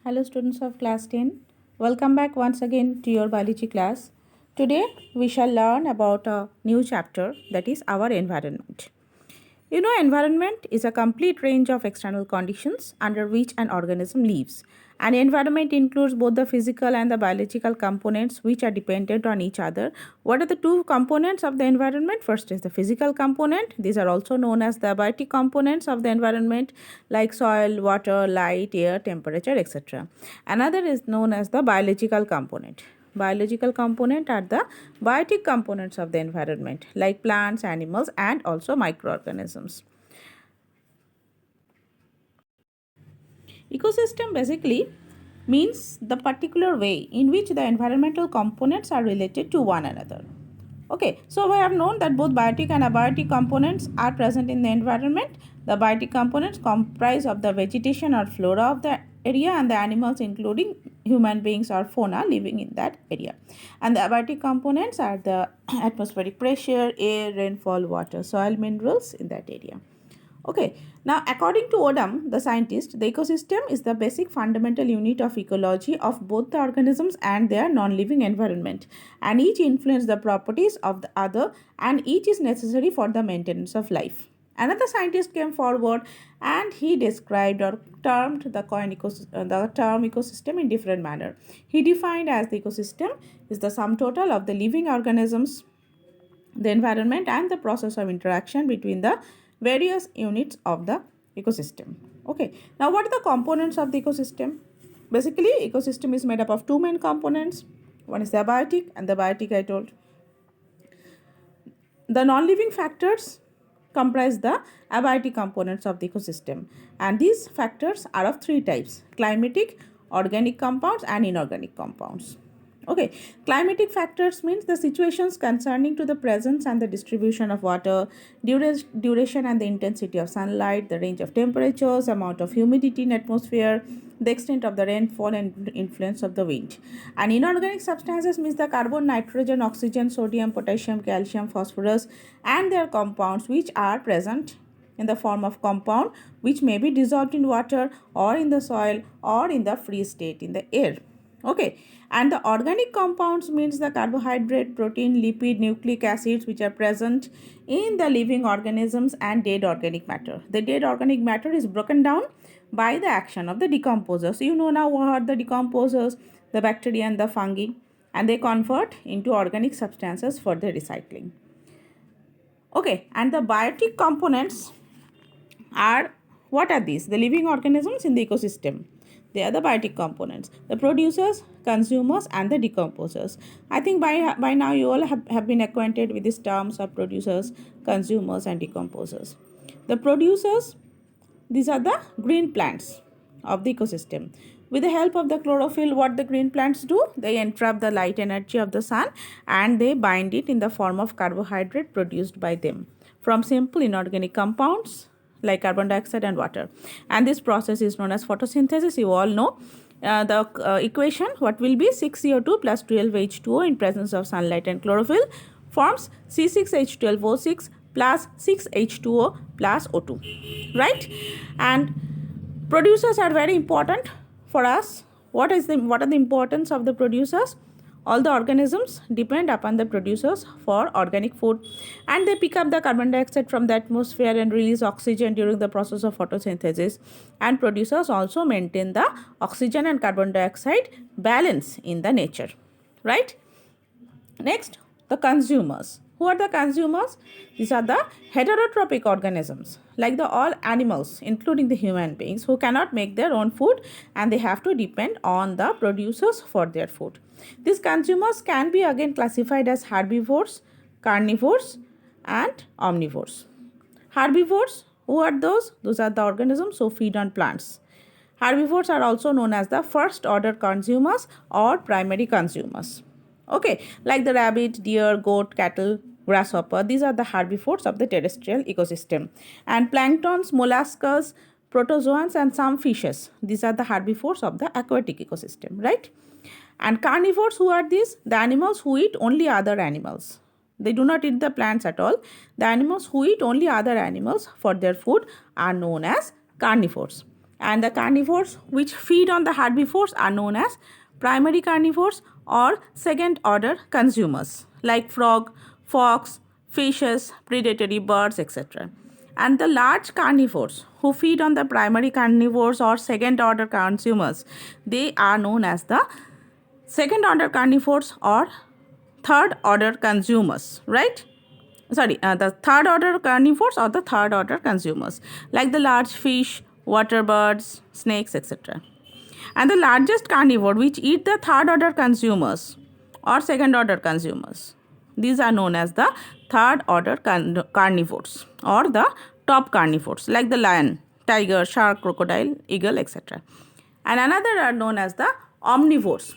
Hello students of class 10. Welcome back once again to your biology class. Today we shall learn about a new chapter, that is our environment. You know, environment is a complete range of external conditions under which an organism lives. An environment includes both the physical and the biological components which are dependent on each other. What are the two components of the environment? First is the physical component. These are also known as the biotic components of the environment like soil, water, light, air, temperature, etc. Another is known as the biological component. Biological component are the biotic components of the environment like plants, animals and also microorganisms. Ecosystem basically means the particular way in which the environmental components are related to one another. Okay, so we have known that both biotic and abiotic components are present in the environment. The biotic components comprise of the vegetation or flora of the area and the animals including human beings or fauna living in that area. And the abiotic components are the atmospheric pressure, air, rainfall, water, soil, minerals in that area. Okay, now according to Odum, the scientist, the ecosystem is the basic fundamental unit of ecology of both the organisms and their non-living environment, and each influence the properties of the other, and each is necessary for the maintenance of life. Another scientist came forward and he described or termed the term ecosystem in different manner. He defined as the ecosystem is the sum total of the living organisms, the environment and the process of interaction between the various units of the ecosystem. Okay, now what are the components of the ecosystem? Basically, ecosystem is made up of two main components. One is the abiotic and the biotic I told. The non-living factors comprise the abiotic components of the ecosystem, and these factors are of three types: climatic, organic compounds and inorganic compounds. Okay, climatic factors means the situations concerning to the presence and the distribution of water, duration and the intensity of sunlight, the range of temperatures, amount of humidity in atmosphere, the extent of the rainfall and influence of the wind. And inorganic substances means the carbon, nitrogen, oxygen, sodium, potassium, calcium, phosphorus and their compounds which are present in the form of compound which may be dissolved in water or in the soil or in the free state in the air. Okay, and the organic compounds means the carbohydrate, protein, lipid, nucleic acids which are present in the living organisms and dead organic matter. The dead organic matter is broken down by the action of the decomposers. You know now what are the decomposers, the bacteria and the fungi, and they convert into organic substances for the recycling. Okay, and the biotic components are, what are these? The living organisms in the ecosystem. They are the biotic components, the producers, consumers and the decomposers. I think by now you all have been acquainted with these terms of producers, consumers and decomposers. The producers, these are the green plants of the ecosystem. With the help of the chlorophyll, what the green plants do? They entrap the light energy of the sun and they bind it in the form of carbohydrate produced by them from simple inorganic compounds like carbon dioxide and water. And this process is known as photosynthesis. You all know the equation, what will be 6CO2 plus 12H2O in presence of sunlight and chlorophyll forms C6H12O6 plus 6H2O plus O2, right? And producers are very important for us. What are the importance of the producers? All the organisms depend upon the producers for organic food, and they pick up the carbon dioxide from the atmosphere and release oxygen during the process of photosynthesis. And producers also maintain the oxygen and carbon dioxide balance in the nature, right? Next, the consumers. Who are the consumers? These are the heterotrophic organisms, like the all animals, including the human beings, who cannot make their own food and they have to depend on the producers for their food. These consumers can be again classified as herbivores, carnivores, and omnivores. Herbivores, who are those? Those are the organisms who feed on plants. Herbivores are also known as the first order consumers or primary consumers. Okay, like the rabbit, deer, goat, cattle, grasshopper, these are the herbivores of the terrestrial ecosystem. And planktons, mollusks, protozoans and some fishes, these are the herbivores of the aquatic ecosystem, right? And carnivores, who are these? The animals who eat only other animals. They do not eat the plants at all. The animals who eat only other animals for their food are known as carnivores. And the carnivores which feed on the herbivores are known as primary carnivores or second order consumers like frog, fox, fishes, predatory birds, etc. And the large carnivores who feed on the primary carnivores or second order consumers, they are known as the second order carnivores or third order consumers, right? The third order carnivores or the third order consumers, like the large fish, water birds, snakes, etc. And the largest carnivore which eat the third order consumers or second order consumers, these are known as the third order carnivores or the top carnivores, like the lion, tiger, shark, crocodile, eagle, etc. And another are known as the omnivores.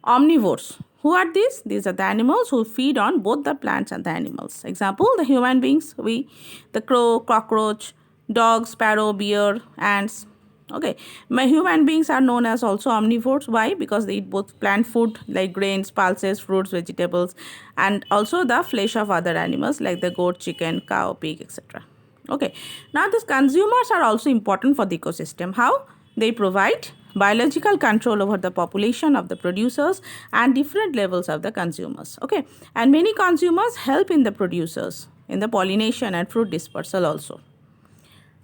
Omnivores. Who are these? These are the animals who feed on both the plants and the animals. Example, the human beings, the crow, cockroach, dog, sparrow, bear, ants. Okay, my human beings are known as also omnivores. Why? Because they eat both plant food like grains, pulses, fruits, vegetables, and also the flesh of other animals like the goat, chicken, cow, pig, etc. Okay, now these consumers are also important for the ecosystem. How? They provide biological control over the population of the producers and different levels of the consumers. Okay, and many consumers help in the producers in the pollination and fruit dispersal also.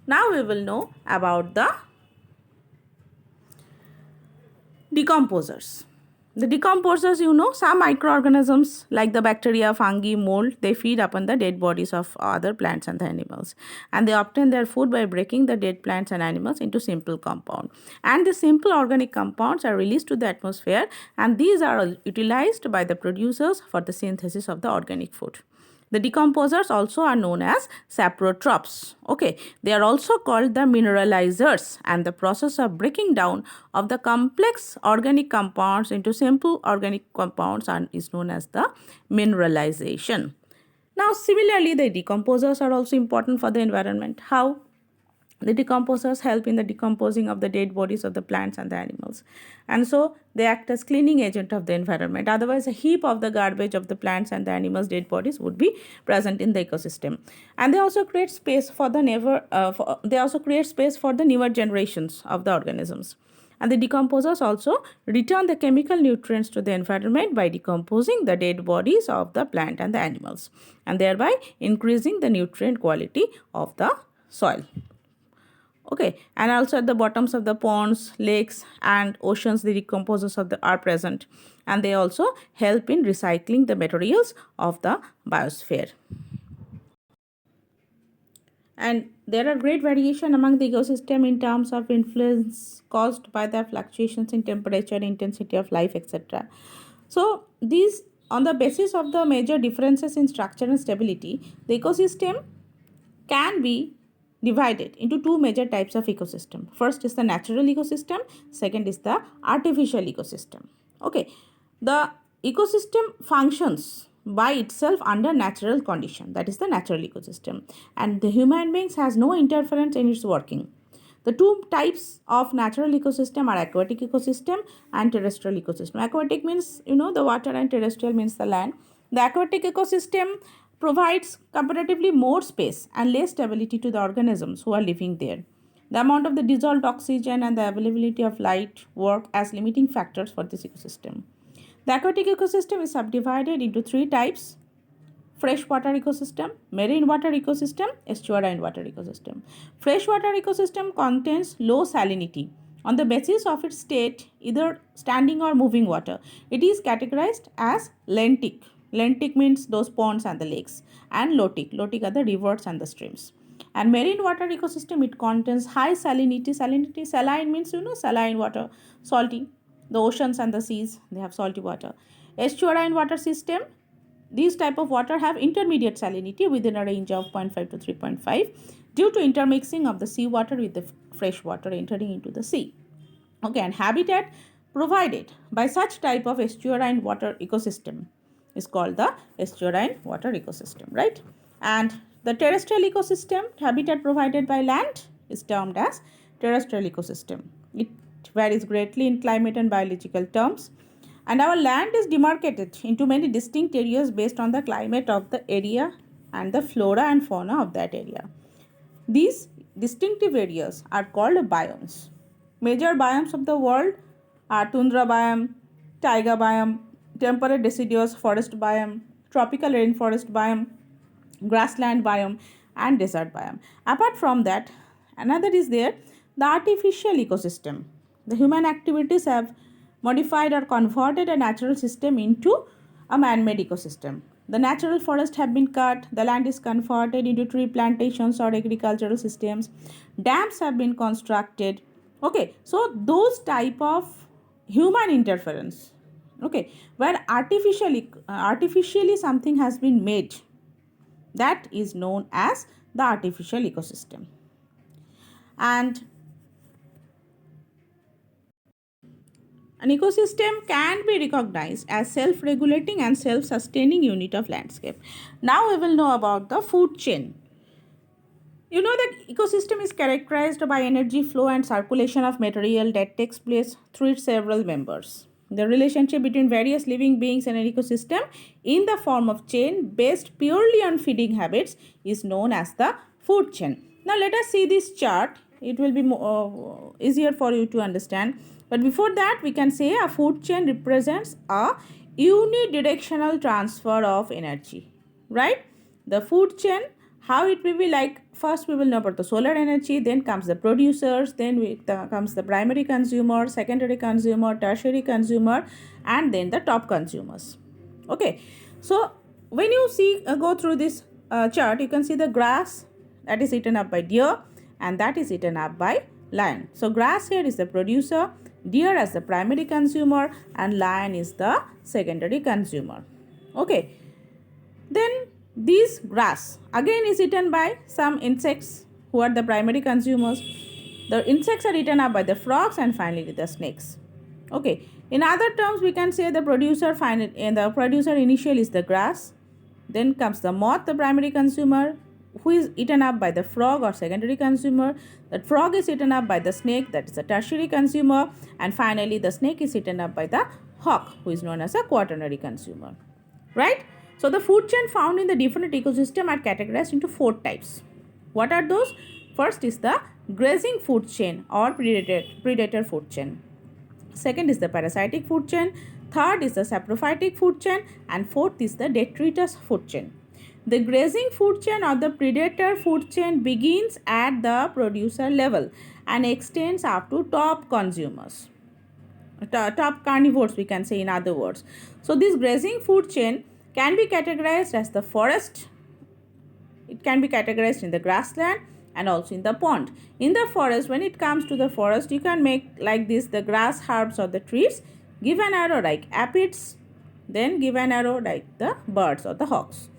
Now we will know about the decomposers. The decomposers, some microorganisms like the bacteria, fungi, mold, they feed upon the dead bodies of other plants and the animals. And they obtain their food by breaking the dead plants and animals into simple compound. And the simple organic compounds are released to the atmosphere, and these are utilized by the producers for the synthesis of the organic food. The decomposers also are known as saprotrophs. Okay, they are also called the mineralizers, and the process of breaking down of the complex organic compounds into simple organic compounds is known as the mineralization. Now, similarly, the decomposers are also important for the environment. How? The decomposers help in the decomposing of the dead bodies of the plants and the animals, and so they act as cleaning agent of the environment. Otherwise, a heap of the garbage of the plants and the animals' dead bodies would be present in the ecosystem. And they also create space for the newer generations of the organisms. And the decomposers also return the chemical nutrients to the environment by decomposing the dead bodies of the plant and the animals, and thereby increasing the nutrient quality of the soil. Okay, and also at the bottoms of the ponds, lakes, and oceans, the decomposers are present, and they also help in recycling the materials of the biosphere. And there are great variation among the ecosystem in terms of influence caused by the fluctuations in temperature, intensity of life, etc. So these, on the basis of the major differences in structure and stability, the ecosystem can be divided into two major types of ecosystem. First is the natural ecosystem, second is the artificial ecosystem. Okay, the ecosystem functions by itself under natural condition, that is the natural ecosystem, and the human beings has no interference in its working. The two types of natural ecosystem are aquatic ecosystem and terrestrial ecosystem. Aquatic means the water, and terrestrial means the land. The aquatic ecosystem provides comparatively more space and less stability to the organisms who are living there. The amount of the dissolved oxygen and the availability of light work as limiting factors for this ecosystem. The aquatic ecosystem is subdivided into three types: freshwater ecosystem, marine water ecosystem, estuarine water ecosystem. Freshwater ecosystem contains low salinity. On the basis of its state, either standing or moving water, it is categorized as lentic. Lentic means those ponds and the lakes, and lotic. Lotic are the rivers and the streams. And marine water ecosystem, it contains high salinity. Saline means saline water, salty. The oceans and the seas, they have salty water. Estuarine water system, these type of water have intermediate salinity within a range of 0.5 to 3.5 due to intermixing of the seawater with the fresh water entering into the sea. Okay, and habitat provided by such type of estuarine water ecosystem is called the estuarine water ecosystem, right? And the terrestrial ecosystem, habitat provided by land, is termed as terrestrial ecosystem. It varies greatly in climate and biological terms. And our land is demarcated into many distinct areas based on the climate of the area and the flora and fauna of that area. These distinctive areas are called biomes. Major biomes of the world are tundra biome, taiga biome, temperate deciduous forest biome, tropical rainforest biome, grassland biome, and desert biome. Apart from that, another is there the artificial ecosystem. The human activities have modified or converted a natural system into a man-made ecosystem. The natural forests have been cut, the land is converted into tree plantations or agricultural systems, dams have been constructed. Okay, so those type of human interference, okay, where artificially something has been made, that is known as the artificial ecosystem. And an ecosystem can be recognized as self-regulating and self-sustaining unit of landscape. Now we will know about the food chain. You know that ecosystem is characterized by energy flow and circulation of material that takes place through its several members. The relationship between various living beings and an ecosystem in the form of chain based purely on feeding habits is known as the food chain. Now let us see this chart. It will be easier for you to understand. But before that, we can say a food chain represents a unidirectional transfer of energy, right? The food chain, how it will be like, first we will know about the solar energy, then comes the producers, then comes the primary consumer, secondary consumer, tertiary consumer, and then the top consumers. Okay, so when you see go through this chart, you can see the grass that is eaten up by deer and that is eaten up by lion. So grass here is the producer, deer as the primary consumer, and lion is the secondary consumer. Okay, then this grass again is eaten by some insects who are the primary consumers. The insects are eaten up by the frogs and finally the snakes. Okay, in other terms we can say the producer initial is the grass, then comes the moth, the primary consumer, who is eaten up by the frog or secondary consumer. That frog is eaten up by the snake, that is a tertiary consumer, and finally the snake is eaten up by the hawk, who is known as a quaternary consumer. Right? So the food chain found in the different ecosystem are categorized into 4 types. What are those? First is the grazing food chain or predator food chain. Second is the parasitic food chain. Third is the saprophytic food chain, and fourth is the detritus food chain. The grazing food chain or the predator food chain begins at the producer level and extends up to top consumers. Top carnivores, we can say, in other words. So this grazing food chain can be categorized as the forest. It can be categorized in the grassland and also in the pond. In the forest, when it comes to the forest, you can make like this the grass, herbs or the trees. Give an arrow like aphids, then give an arrow like the birds or the hawks.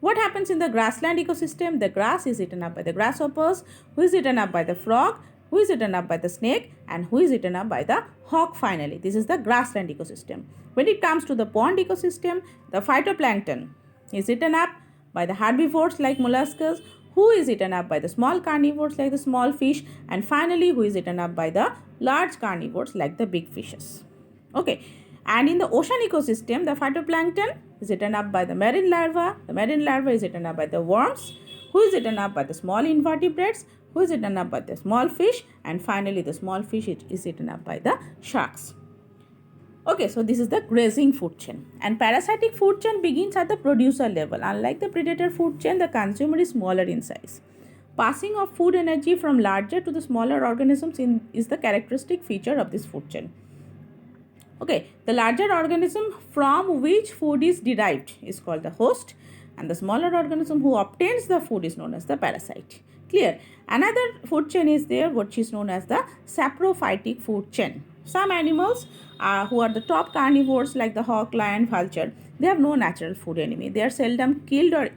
What happens in the grassland ecosystem? The grass is eaten up by the grasshoppers, who is eaten up by the frog, who is eaten up by the snake, and who is eaten up by the hawk finally. This is the grassland ecosystem. When it comes to the pond ecosystem, the phytoplankton is eaten up by the herbivores like molluscs, who is eaten up by the small carnivores like the small fish, and finally who is eaten up by the large carnivores like the big fishes. Okay, and in the ocean ecosystem, the phytoplankton is eaten up by the marine larva. The marine larva is eaten up by the worms, who is eaten up by the small invertebrates, who is eaten up by the small fish, and finally the small fish is eaten up by the sharks. Okay, so this is the grazing food chain. And parasitic food chain begins at the producer level. Unlike the predator food chain, the consumer is smaller in size. Passing of food energy from larger to the smaller organisms is the characteristic feature of this food chain. Okay, the larger organism from which food is derived is called the host, and the smaller organism who obtains the food is known as the parasite. Clear? Another food chain is there which is known as the saprophytic food chain. Some animals who are the top carnivores like the hawk, lion, vulture, they have no natural food enemy. They are seldom killed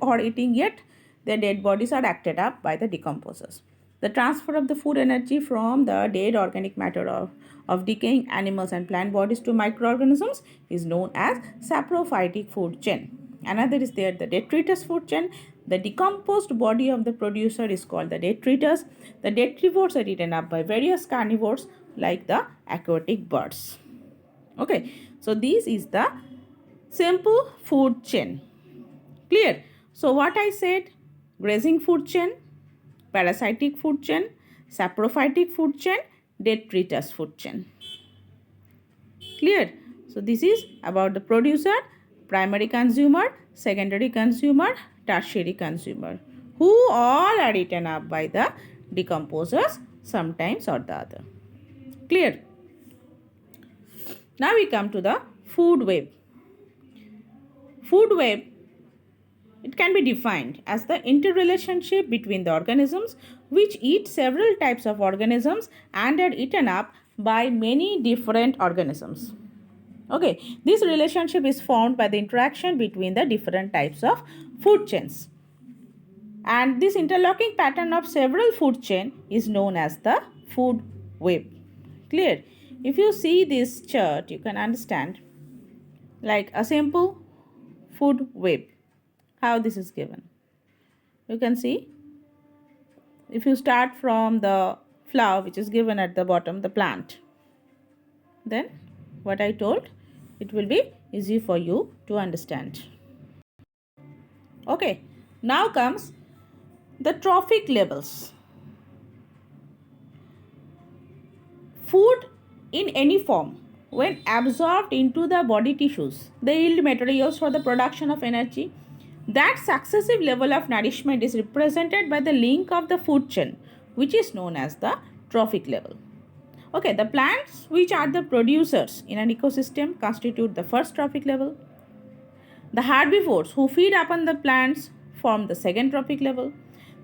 for eating, yet their dead bodies are acted up by the decomposers. The transfer of the food energy from the dead organic matter of decaying animals and plant bodies to microorganisms is known as saprophytic food chain. Another is there the detritus food chain. The decomposed body of the producer is called the detritus. The detrivores are eaten up by various carnivores like the aquatic birds. Okay, so this is the simple food chain. Clear? So what I said, grazing food chain, parasitic food chain, saprophytic food chain, detritus food chain. Clear? So this is about the producer, primary consumer, secondary consumer, tertiary consumer, who all are eaten up by the decomposers sometimes or the other. Clear? Now we come to the food web. Food web, it can be defined as the interrelationship between the organisms which eat several types of organisms and are eaten up by many different organisms. Okay, this relationship is formed by the interaction between the different types of food chains. And this interlocking pattern of several food chain is known as the food web. Clear? If you see this chart, you can understand like a simple food web, how this is given. You can see, if you start from the flower which is given at the bottom, the plant, then what I told, it will be easy for you to understand. Okay, now comes the trophic levels. Food in any form, when absorbed into the body tissues, they yield materials for the production of energy. That successive level of nourishment is represented by the link of the food chain, which is known as the trophic level. Okay, the plants which are the producers in an ecosystem constitute the first trophic level. The herbivores who feed upon the plants form the second trophic level.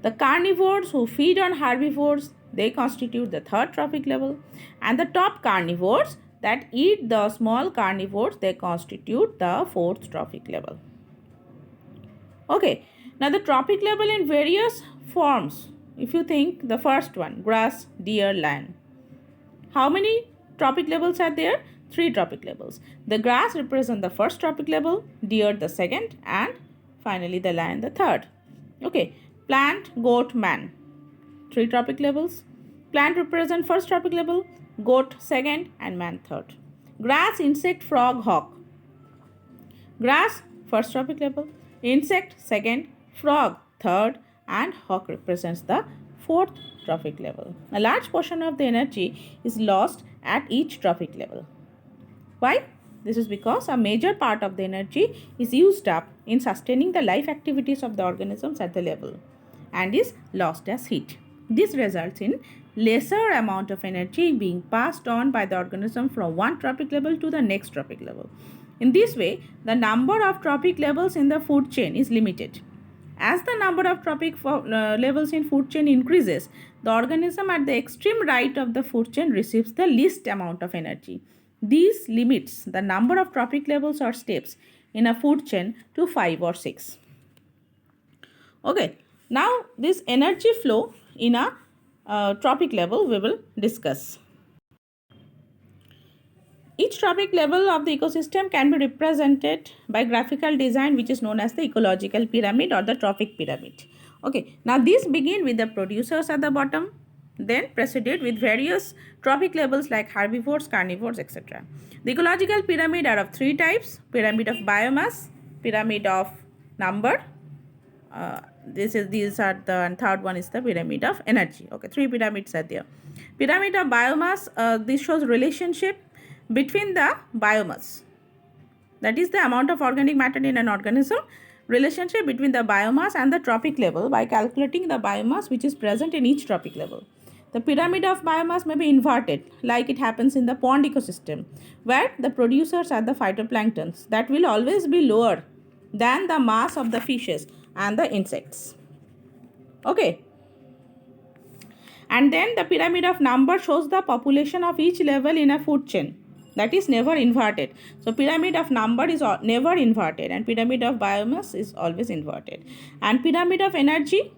The carnivores who feed on herbivores, they constitute the third trophic level. And the top carnivores that eat the small carnivores, they constitute the fourth trophic level. Okay, now the trophic level in various forms. If you think the first one, grass, deer, lion. How many trophic levels are there? 3 trophic levels. The grass represents the first trophic level, deer the second, and finally the lion the third. Okay, plant, goat, man. 3 trophic levels. Plant represent first trophic level, goat second, and man third. Grass, insect, frog, hawk. Grass, first trophic level, insect second, frog third, and hawk represents the fourth trophic level. A large portion of the energy is lost at each trophic level. Why? This is because a major part of the energy is used up in sustaining the life activities of the organisms at the level and is lost as heat. This results in lesser amount of energy being passed on by the organism from one trophic level to the next trophic level. In this way, the number of trophic levels in the food chain is limited. As the number of trophic levels in food chain increases, the organism at the extreme right of the food chain receives the least amount of energy. This limits the number of trophic levels or steps in a food chain to 5 or 6. Okay, now this energy flow in a trophic level we will discuss. Each trophic level of the ecosystem can be represented by graphical design which is known as the ecological pyramid or the trophic pyramid. Okay, now these begin with the producers at the bottom, then proceeded with various trophic levels like herbivores, carnivores, etc. The ecological pyramid are of 3 types: pyramid of biomass, pyramid of number, these are the, and third one is the pyramid of energy. Okay, 3 pyramids are there. Pyramid of biomass, this shows relationship between the biomass, that is the amount of organic matter in an organism, relationship between the biomass and the trophic level by calculating the biomass which is present in each trophic level. The pyramid of biomass may be inverted like it happens in the pond ecosystem, where the producers are the phytoplanktons that will always be lower than the mass of the fishes and the insects. Okay, and then the pyramid of number shows the population of each level in a food chain, that is never inverted. So pyramid of number is never inverted and pyramid of biomass is always inverted. And pyramid of energy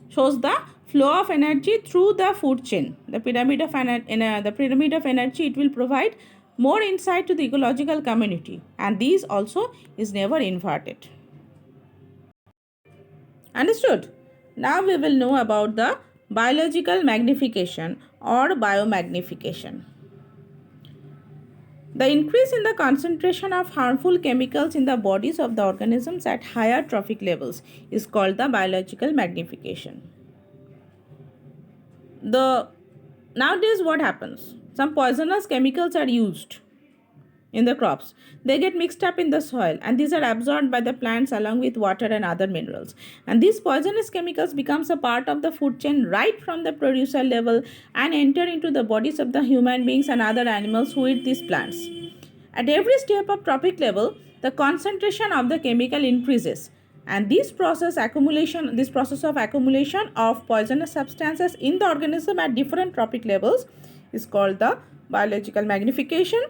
shows the flow of energy through the food chain. The pyramid of energy, it will provide more insight to the ecological community, and these also is never inverted. Understood? Now we will know about the biological magnification or biomagnification. The increase in the concentration of harmful chemicals in the bodies of the organisms at higher trophic levels is called the biological magnification. the nowadays what happens? Some poisonous chemicals are used in the crops. They get mixed up in the soil, and these are absorbed by the plants along with water and other minerals. And these poisonous chemicals becomes a part of the food chain right from the producer level and enter into the bodies of the human beings and other animals who eat these plants. At every step of trophic level, the concentration of the chemical increases, and this process of accumulation of poisonous substances in the organism at different trophic levels is called the biological magnification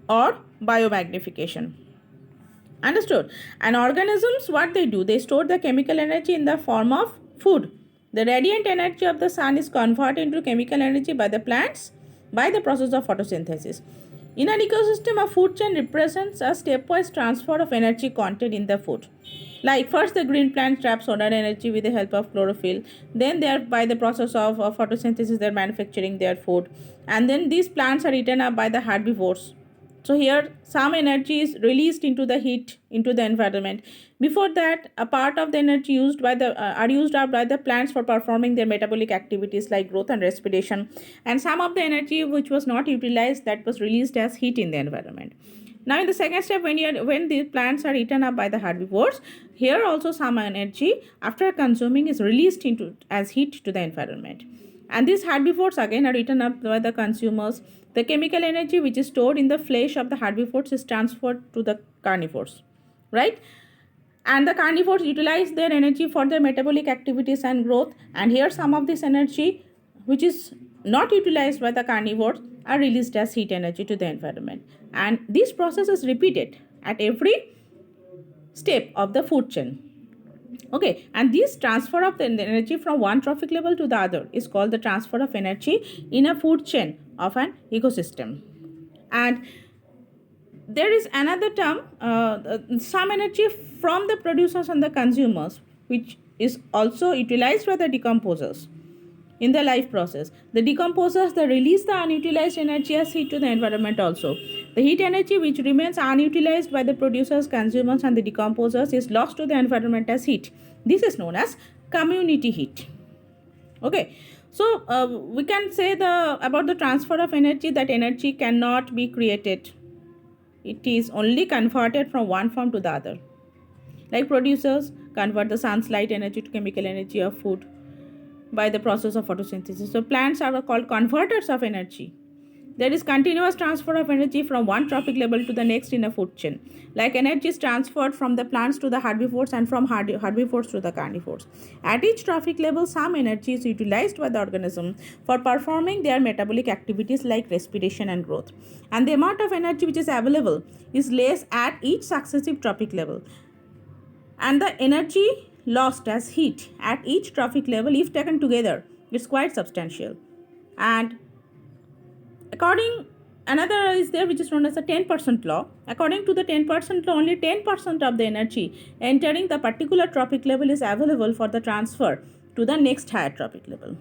or biomagnification. Understood? And organisms, what they do, they store the chemical energy in the form of food. The radiant energy of the sun is converted into chemical energy by the plants by the process of photosynthesis. In an ecosystem, a food chain represents a stepwise transfer of energy content in the food. Like first, the green plant traps solar energy with the help of chlorophyll. Then, they are by the process of photosynthesis, they are manufacturing their food, and then these plants are eaten up by the herbivores. So here some energy is released into the heat into the environment. Before that, a part of the energy used by the are used up by the plants for performing their metabolic activities like growth and respiration, and some of the energy which was not utilized, that was released as heat in the environment. Now in the second step, when the plants are eaten up by the herbivores, here also some energy after consuming is released into as heat to the environment. And these herbivores again are eaten up by the consumers. The chemical energy which is stored in the flesh of the herbivores is transferred to the carnivores, right? And the carnivores utilize their energy for their metabolic activities and growth. And here some of this energy which is not utilized by the carnivores are released as heat energy to the environment. And this process is repeated at every step of the food chain. Okay, and this transfer of the energy from one trophic level to the other is called the transfer of energy in a food chain of an ecosystem. And there is another term, some energy from the producers and the consumers, which is also utilized by the decomposers in the life process. The decomposers, they release the unutilized energy as heat to the environment also. The heat energy which remains unutilized by the producers, consumers and the decomposers is lost to the environment as heat. This is known as community heat. Okay, so we can say about the transfer of energy, that energy cannot be created. It is only converted from one form to the other. Like producers convert the sun's light energy to chemical energy of food by the process of photosynthesis. So plants are called converters of energy. There is continuous transfer of energy from one trophic level to the next in a food chain. Like energy is transferred from the plants to the herbivores and from herbivores to the carnivores. At each trophic level, some energy is utilized by the organism for performing their metabolic activities like respiration and growth. And the amount of energy which is available is less at each successive trophic level. And the energy lost as heat at each trophic level, if taken together, is quite substantial. And another is there which is known as the 10% law. According to the 10% law, only 10% of the energy entering the particular trophic level is available for the transfer to the next higher trophic level.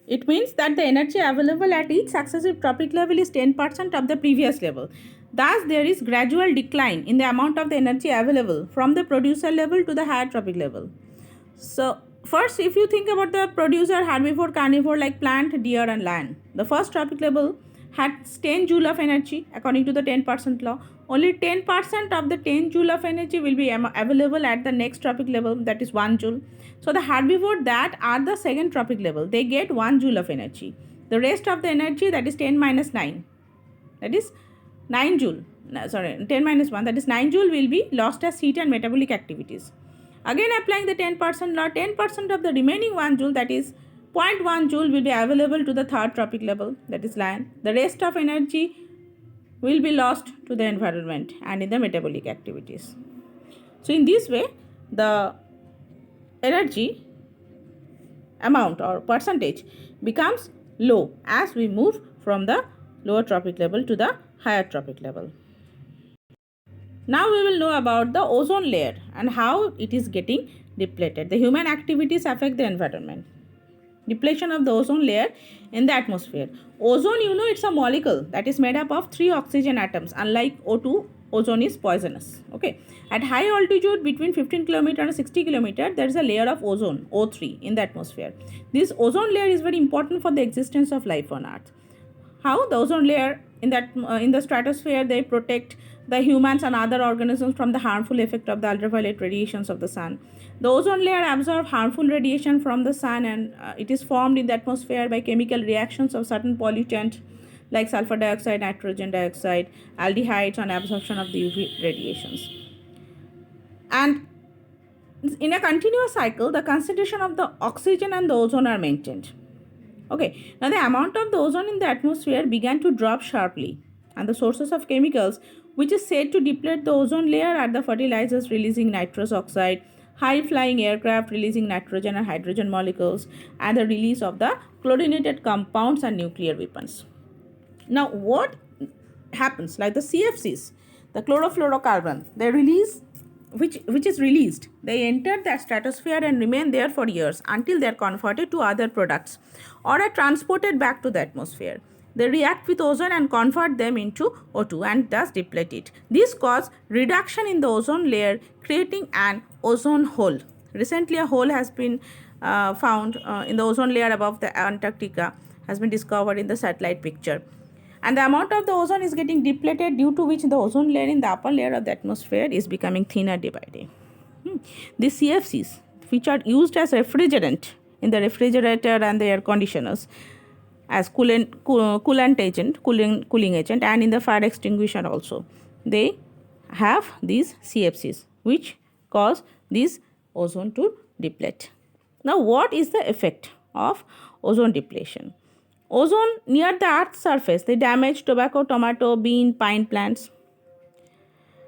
It means that the energy available at each successive trophic level is 10% of the previous level. Thus, there is gradual decline in the amount of the energy available from the producer level to the higher trophic level. So, first, if you think about the producer, herbivore, carnivore like plant, deer and lion, the first trophic level had 10 joule of energy according to the 10% law. Only 10% of the 10 joule of energy will be available at the next trophic level, that is 1 joule. So the herbivore that are the second trophic level, they get 1 joule of energy. The rest of the energy, that is 10 minus 9, that is 9 joule. 10 minus 1, that is 9 joule will be lost as heat and metabolic activities. Again applying the 10% law, 10% of the remaining 1 joule, that is 0.1 joule will be available to the third trophic level, that is lion. The rest of energy will be lost to the environment and in the metabolic activities. So in this way, the energy amount or percentage becomes low as we move from the lower trophic level to the higher trophic level. Now we will know about the ozone layer and how it is getting depleted. The human activities affect the environment. Depletion of the ozone layer in the atmosphere. Ozone, it's a molecule that is made up of 3 oxygen atoms. Unlike O2, ozone is poisonous. Okay, at high altitude between 15 kilometer and 60 kilometer, there is a layer of ozone, O3, in the atmosphere. This ozone layer is very important for the existence of life on Earth. How? The ozone layer in the stratosphere, they protect the humans and other organisms from the harmful effect of the ultraviolet radiations of the sun. The ozone layer absorbs harmful radiation from the sun, and it is formed in the atmosphere by chemical reactions of certain pollutants like sulfur dioxide, nitrogen dioxide, aldehydes, on absorption of the UV radiations. And in a continuous cycle, the concentration of the oxygen and the ozone are maintained. Okay, now the amount of the ozone in the atmosphere began to drop sharply, and the sources of chemicals which is said to deplete the ozone layer are the fertilizers releasing nitrous oxide, high flying aircraft releasing nitrogen and hydrogen molecules, and the release of the chlorinated compounds and nuclear weapons. Now, what happens? Like the CFCs, the chlorofluorocarbon, they release which is released. They enter the stratosphere and remain there for years until they are converted to other products or are transported back to the atmosphere. They react with ozone and convert them into O2 and thus deplete it. This causes reduction in the ozone layer, creating an ozone hole. Recently, a hole has been found in the ozone layer above the Antarctica, has been discovered in the satellite picture. And the amount of the ozone is getting depleted, due to which the ozone layer in the upper layer of the atmosphere is becoming thinner day by day. These CFCs, which are used as refrigerant in the refrigerator and the air conditioners, as cooling agent, and in the fire extinguisher also, they have these CFCs which cause this ozone to deplete. Now, what is the effect of ozone depletion? Ozone near the Earth's surface, they damage tobacco, tomato, bean, pine plants.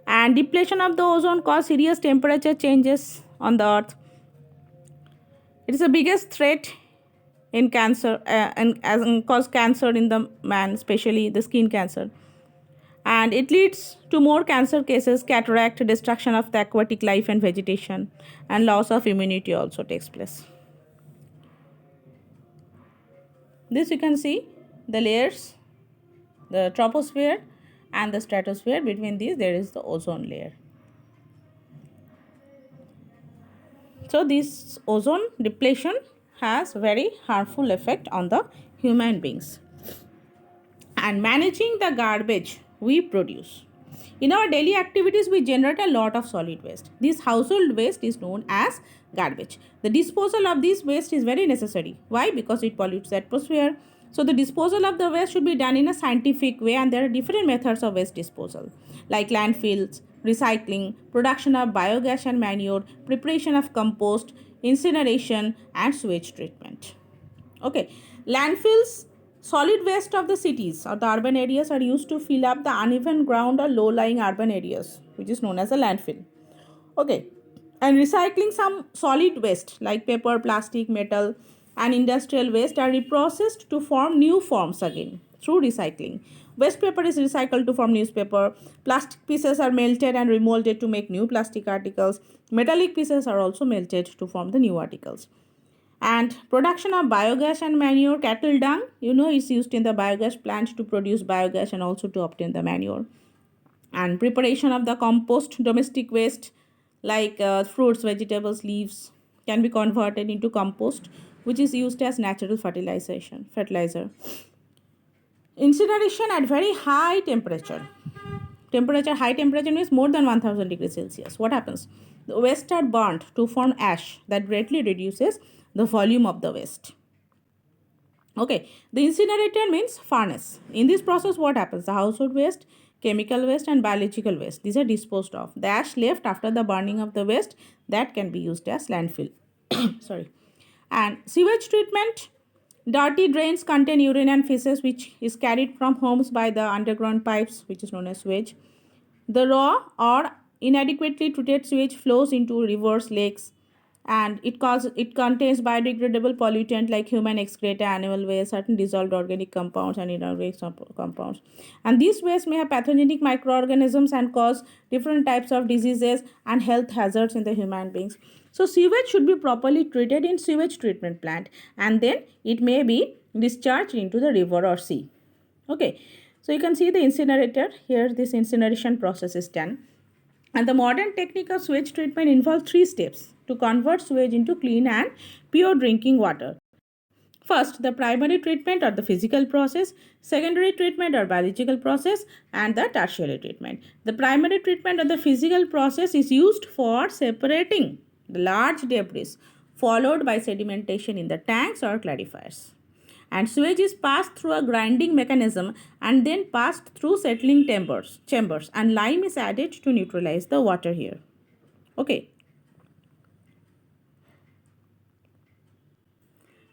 And depletion of the ozone cause serious temperature changes on the Earth. It is the biggest threat in cancer and cause cancer in the man, especially the skin cancer. And it leads to more cancer cases, cataract, destruction of the aquatic life and vegetation, and loss of immunity also takes place. This you can see the layers, the troposphere and the stratosphere. Between these there is the ozone layer. So this ozone depletion has very harmful effect on the human beings. And managing the garbage we produce. In our daily activities, we generate a lot of solid waste. This household waste is known as garbage. The disposal of this waste is very necessary. Why? Because it pollutes the atmosphere. So the disposal of the waste should be done in a scientific way, and there are different methods of waste disposal like landfills, recycling, production of biogas and manure, preparation of compost, incineration, and sewage treatment. Okay, landfills, solid waste of the cities or the urban areas, are used to fill up the uneven ground or low-lying urban areas, which is known as a landfill. Okay, and recycling, some solid waste like paper, plastic, metal, and industrial waste are reprocessed to form new forms again through recycling. Waste paper is recycled to form newspaper. Plastic pieces are melted and remolded to make new plastic articles. Metallic pieces are also melted to form the new articles. And production of biogas and manure, cattle dung, is used in the biogas plant to produce biogas and also to obtain the manure. And preparation of the compost, domestic waste like fruits, vegetables, leaves can be converted into compost, which is used as natural fertilizer. Incineration at very high temperature. High temperature means more than 1000 degrees Celsius. What happens? The waste are burnt to form ash that greatly reduces the volume of the waste. Okay, the incinerator means furnace. In this process, what happens? The household waste, chemical waste, and biological waste, these are disposed of. The ash left after the burning of the waste, that can be used as landfill. Sorry. And sewage treatment, dirty drains contain urine and feces which is carried from homes by the underground pipes, which is known as sewage. The raw or inadequately treated sewage flows into rivers, lakes, and it contains biodegradable pollutant like human excreta, animal waste, certain dissolved organic compounds, and inorganic compounds. And these waste may have pathogenic microorganisms and cause different types of diseases and health hazards in the human beings. So sewage should be properly treated in sewage treatment plant, and then it may be discharged into the river or sea. Okay. So you can see the incinerator. Here this incineration process is done. And the modern technique of sewage treatment involves 3 steps to convert sewage into clean and pure drinking water. First, the primary treatment or the physical process, secondary treatment or biological process, and the tertiary treatment. The primary treatment or the physical process is used for separating the large debris, followed by sedimentation in the tanks or clarifiers. And sewage is passed through a grinding mechanism and then passed through settling chambers, and lime is added to neutralize the water here. Okay.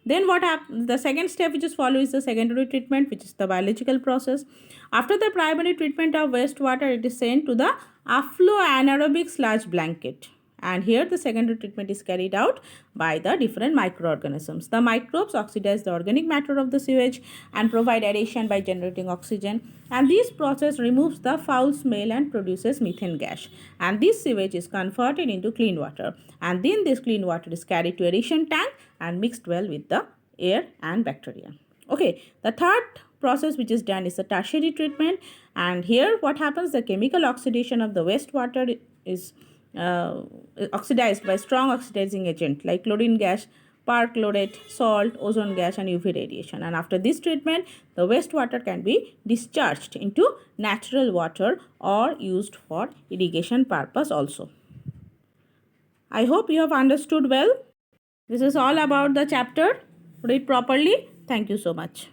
Then what happens? The second step which is followed is the secondary treatment, which is the biological process. After the primary treatment of wastewater, it is sent to the affloanaerobic sludge blanket. And here the secondary treatment is carried out by the different microorganisms. The microbes oxidize the organic matter of the sewage and provide aeration by generating oxygen. And this process removes the foul smell and produces methane gas. And this sewage is converted into clean water. And then this clean water is carried to aeration tank and mixed well with the air and bacteria. Okay, the third process which is done is the tertiary treatment. And here what happens? The chemical oxidation of the wastewater is oxidized by strong oxidizing agent like chlorine gas, perchlorate, salt, ozone gas, and UV radiation. And after this treatment, the wastewater can be discharged into natural water or used for irrigation purpose also. I hope you have understood well. This is all about the chapter. Read properly. Thank you so much.